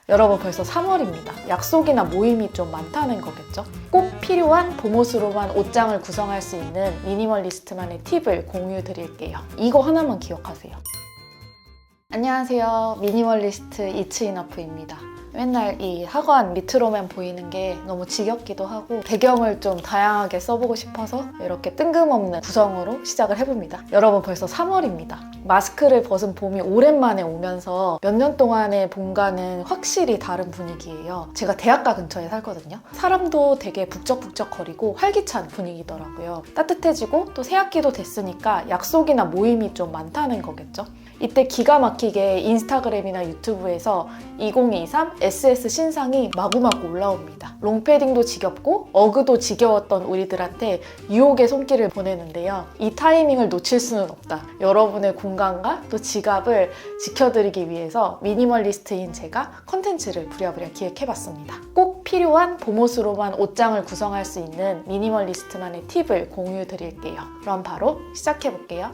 여러분 벌써 3월입니다. 약속이나 모임이 좀 많다는 거겠죠? 꼭 필요한 봄옷으로만 옷장을 구성할 수 있는 미니멀리스트만의 팁을 공유 드릴게요. 이거 하나만 기억하세요. 안녕하세요. 미니멀리스트 이츠이너프입니다. 맨날 이 학원 밑으로만 보이는 게 너무 지겹기도 하고 배경을 좀 다양하게 써보고 싶어서 이렇게 뜬금없는 구성으로 시작을 해봅니다. 여러분 벌써 3월입니다. 마스크를 벗은 봄이 오랜만에 오면서 몇 년 동안의 봄과는 확실히 다른 분위기예요. 제가 대학가 근처에 살거든요. 사람도 되게 북적북적거리고 활기찬 분위기더라고요. 따뜻해지고 또 새학기도 됐으니까 약속이나 모임이 좀 많다는 거겠죠? 이때 기가 막히게 인스타그램이나 유튜브에서 2023 SS 신상이 마구마구 올라옵니다. 롱패딩도 지겹고 어그도 지겨웠던 우리들한테 유혹의 손길을 보내는데요. 이 타이밍을 놓칠 수는 없다. 여러분의 공간과 또 지갑을 지켜드리기 위해서 미니멀리스트인 제가 컨텐츠를 부랴부랴 기획해봤습니다. 꼭 필요한 봄옷으로만 옷장을 구성할 수 있는 미니멀리스트만의 팁을 공유 드릴게요. 그럼 바로 시작해볼게요.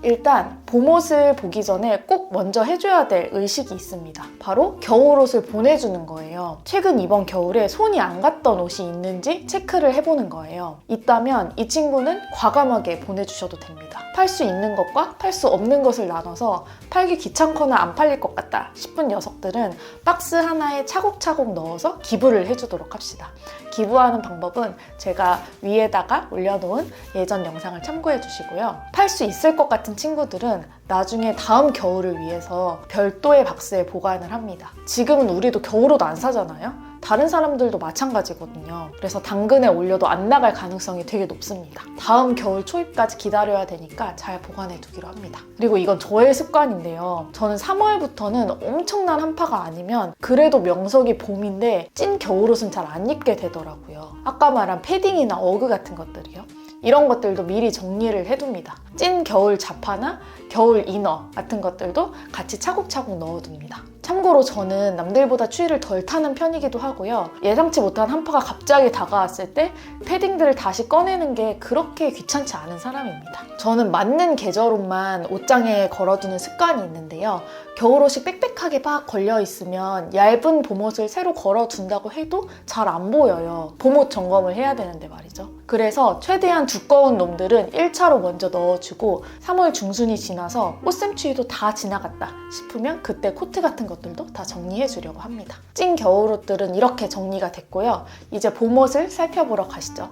일단 봄옷을 보기 전에 꼭 먼저 해줘야 될 의식이 있습니다. 바로 겨울옷을 보내주는 거예요. 최근 이번 겨울에 손이 안 갔던 옷이 있는지 체크를 해보는 거예요. 있다면 이 친구는 과감하게 보내주셔도 됩니다. 팔 수 있는 것과 팔 수 없는 것을 나눠서 팔기 귀찮거나 안 팔릴 것 같다 싶은 녀석들은 박스 하나에 차곡차곡 넣어서 기부를 해주도록 합시다. 기부하는 방법은 제가 위에다가 올려놓은 예전 영상을 참고해 주시고요. 팔 수 있을 것 같은 친구들은 나중에 다음 겨울을 위해서 별도의 박스에 보관을 합니다. 지금은 우리도 겨울옷 안 사잖아요? 다른 사람들도 마찬가지거든요. 그래서 당근에 올려도 안 나갈 가능성이 되게 높습니다. 다음 겨울 초입까지 기다려야 되니까 잘 보관해 두기로 합니다. 그리고 이건 저의 습관인데요. 저는 3월부터는 엄청난 한파가 아니면 그래도 명석이 봄인데 찐 겨울옷은 잘 안 입게 되더라고요. 아까 말한 패딩이나 어그 같은 것들이요. 이런 것들도 미리 정리를 해둡니다. 찐 겨울 자파나 겨울 이너 같은 것들도 같이 차곡차곡 넣어둡니다. 참고로 저는 남들보다 추위를 덜 타는 편이기도 하고요. 예상치 못한 한파가 갑자기 다가왔을 때 패딩들을 다시 꺼내는 게 그렇게 귀찮지 않은 사람입니다. 저는 맞는 계절옷만 옷장에 걸어두는 습관이 있는데요. 겨울옷이 빽빽하게 막 걸려있으면 얇은 봄옷을 새로 걸어둔다고 해도 잘 안 보여요. 봄옷 점검을 해야 되는데 말이죠. 그래서 최대한 두꺼운 놈들은 1차로 먼저 넣어주고 3월 중순이 지나서 꽃샘추위도 다 지나갔다 싶으면 그때 코트 같은 것들도 다 정리해 주려고 합니다. 찐 겨울옷들은 이렇게 정리가 됐고요. 이제 봄옷을 살펴보러 가시죠.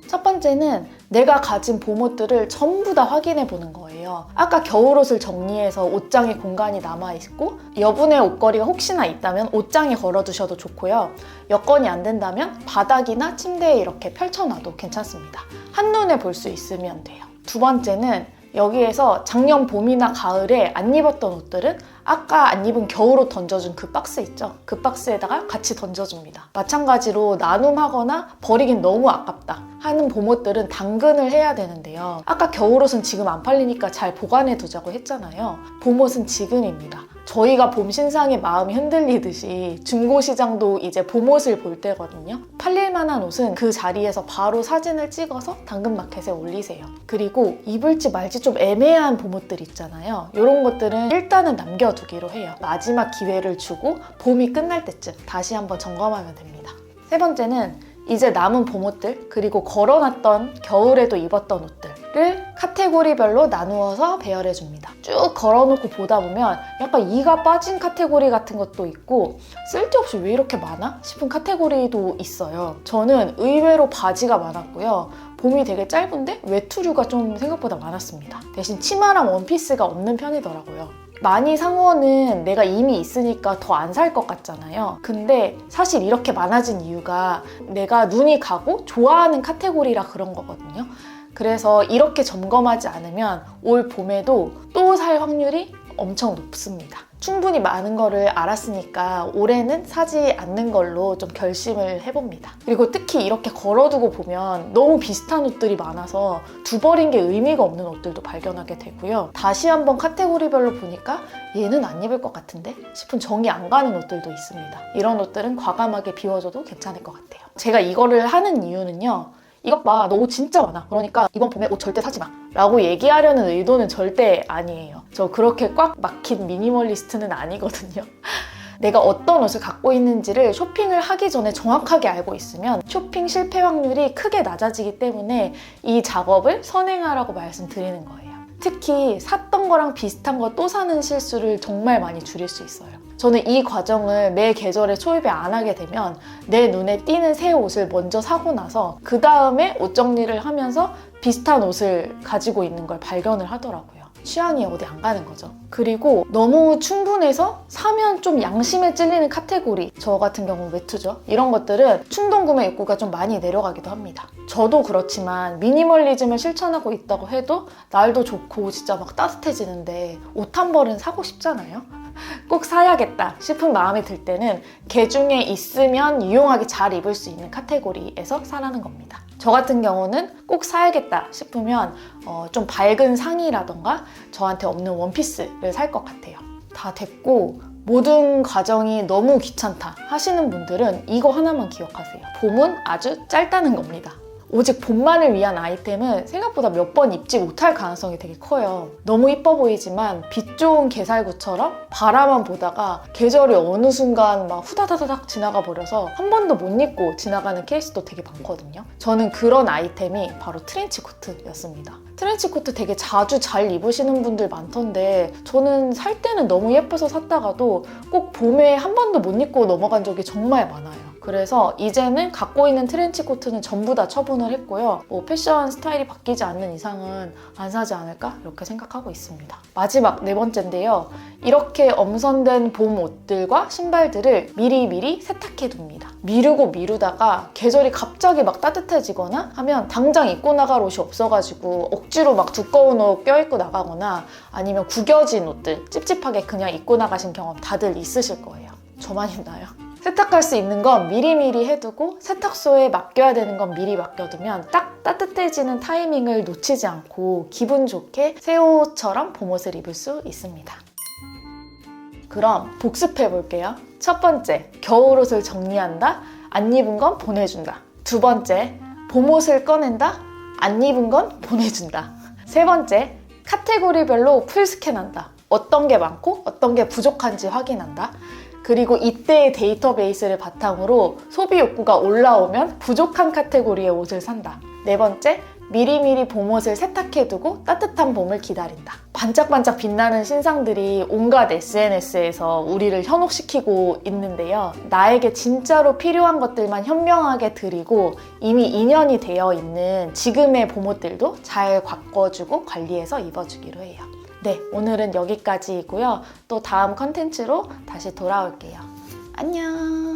첫 번째는 내가 가진 봄옷들을 전부 다 확인해 보는 거예요. 아까 겨울옷을 정리해서 옷장에 공간이 남아있고 여분의 옷걸이가 혹시나 있다면 옷장에 걸어두셔도 좋고요. 여건이 안 된다면 바닥이나 침대에 이렇게 펼쳐놔도 괜찮습니다. 한눈에 볼 수 있으면 돼요. 두 번째는 여기에서 작년 봄이나 가을에 안 입었던 옷들은 아까 안 입은 겨울옷 던져준 그 박스 있죠? 그 박스에다가 같이 던져줍니다. 마찬가지로 나눔하거나 버리긴 너무 아깝다 하는 봄옷들은 당근을 해야 되는데요. 아까 겨울옷은 지금 안 팔리니까 잘 보관해 두자고 했잖아요. 봄옷은 지금입니다. 저희가 봄 신상에 마음이 흔들리듯이 중고시장도 이제 봄옷을 볼 때거든요. 팔릴 만한 옷은 그 자리에서 바로 사진을 찍어서 당근마켓에 올리세요. 그리고 입을지 말지 좀 애매한 봄옷들 있잖아요. 이런 것들은 일단은 남겨두기로 해요. 마지막 기회를 주고 봄이 끝날 때쯤 다시 한번 점검하면 됩니다. 세 번째는 이제 남은 봄옷들 그리고 걸어놨던 겨울에도 입었던 옷들을 카테고리별로 나누어서 배열해줍니다. 쭉 걸어놓고 보다 보면 약간 이가 빠진 카테고리 같은 것도 있고 쓸데없이 왜 이렇게 많아? 싶은 카테고리도 있어요. 저는 의외로 바지가 많았고요. 봄이 되게 짧은데 외투류가 좀 생각보다 많았습니다. 대신 치마랑 원피스가 없는 편이더라고요. 많이 상원은 내가 이미 있으니까 더 안 살 것 같잖아요. 근데 사실 이렇게 많아진 이유가 내가 눈이 가고 좋아하는 카테고리라 그런 거거든요. 그래서 이렇게 점검하지 않으면 올 봄에도 또 살 확률이 엄청 높습니다. 충분히 많은 거를 알았으니까 올해는 사지 않는 걸로 좀 결심을 해봅니다. 그리고 특히 이렇게 걸어두고 보면 너무 비슷한 옷들이 많아서 두 벌인 게 의미가 없는 옷들도 발견하게 되고요. 다시 한번 카테고리별로 보니까 얘는 안 입을 것 같은데 싶은 정이 안 가는 옷들도 있습니다. 이런 옷들은 과감하게 비워줘도 괜찮을 것 같아요. 제가 이거를 하는 이유는요. 이것 봐, 너 옷 진짜 많아. 그러니까 이번 봄에 옷 절대 사지 마. 라고 얘기하려는 의도는 절대 아니에요. 저 그렇게 꽉 막힌 미니멀리스트는 아니거든요. 내가 어떤 옷을 갖고 있는지를 쇼핑을 하기 전에 정확하게 알고 있으면 쇼핑 실패 확률이 크게 낮아지기 때문에 이 작업을 선행하라고 말씀드리는 거예요. 특히 샀던 거랑 비슷한 거 또 사는 실수를 정말 많이 줄일 수 있어요. 저는 이 과정을 매 계절에 초입에 안 하게 되면 내 눈에 띄는 새 옷을 먼저 사고 나서 그 다음에 옷 정리를 하면서 비슷한 옷을 가지고 있는 걸 발견을 하더라고요. 취향이 어디 안 가는 거죠. 그리고 너무 충분해서 사면 좀 양심에 찔리는 카테고리, 저 같은 경우는 외투죠. 이런 것들은 충동 구매 욕구가 좀 많이 내려가기도 합니다. 저도 그렇지만 미니멀리즘을 실천하고 있다고 해도 날도 좋고 진짜 막 따뜻해지는데 옷 한 벌은 사고 싶잖아요. 꼭 사야겠다 싶은 마음이 들 때는 개중에 있으면 유용하게 잘 입을 수 있는 카테고리에서 사라는 겁니다. 저 같은 경우는 꼭 사야겠다 싶으면 좀 밝은 상의라던가 저한테 없는 원피스를 살 것 같아요. 다 됐고 모든 과정이 너무 귀찮다 하시는 분들은 이거 하나만 기억하세요. 봄은 아주 짧다는 겁니다. 오직 봄만을 위한 아이템은 생각보다 몇 번 입지 못할 가능성이 되게 커요. 너무 이뻐 보이지만 빛 좋은 게살구처럼 바라만 보다가 계절이 어느 순간 막 후다다다닥 지나가 버려서 한 번도 못 입고 지나가는 케이스도 되게 많거든요. 저는 그런 아이템이 바로 트렌치 코트였습니다. 트렌치 코트 되게 자주 잘 입으시는 분들 많던데 저는 살 때는 너무 예뻐서 샀다가도 꼭 봄에 한 번도 못 입고 넘어간 적이 정말 많아요. 그래서 이제는 갖고 있는 트렌치 코트는 전부 다 처분을 했고요. 패션 스타일이 바뀌지 않는 이상은 안 사지 않을까? 이렇게 생각하고 있습니다. 마지막 네 번째인데요. 이렇게 엄선된 봄 옷들과 신발들을 미리미리 세탁해 둡니다. 미루다가 계절이 갑자기 막 따뜻해지거나 하면 당장 입고 나갈 옷이 없어가지고 억지로 막 두꺼운 옷 껴입고 나가거나 아니면 구겨진 옷들 찝찝하게 그냥 입고 나가신 경험 다들 있으실 거예요. 저만 있나요? 세탁할 수 있는 건 미리미리 해두고 세탁소에 맡겨야 되는 건 미리 맡겨두면 딱 따뜻해지는 타이밍을 놓치지 않고 기분 좋게 새 옷처럼 봄옷을 입을 수 있습니다. 그럼 복습해 볼게요. 첫 번째, 겨울옷을 정리한다. 안 입은 건 보내준다. 두 번째, 봄옷을 꺼낸다. 안 입은 건 보내준다. 세 번째, 카테고리별로 풀스캔한다. 어떤 게 많고 어떤 게 부족한지 확인한다. 그리고 이때의 데이터베이스를 바탕으로 소비 욕구가 올라오면 부족한 카테고리의 옷을 산다. 네 번째, 미리미리 봄옷을 세탁해두고 따뜻한 봄을 기다린다. 반짝반짝 빛나는 신상들이 온갖 SNS에서 우리를 현혹시키고 있는데요. 나에게 진짜로 필요한 것들만 현명하게 드리고 이미 인연이 되어 있는 지금의 봄옷들도 잘 바꿔주고 관리해서 입어주기로 해요. 네, 오늘은 여기까지이고요. 또 다음 컨텐츠로 다시 돌아올게요. 안녕!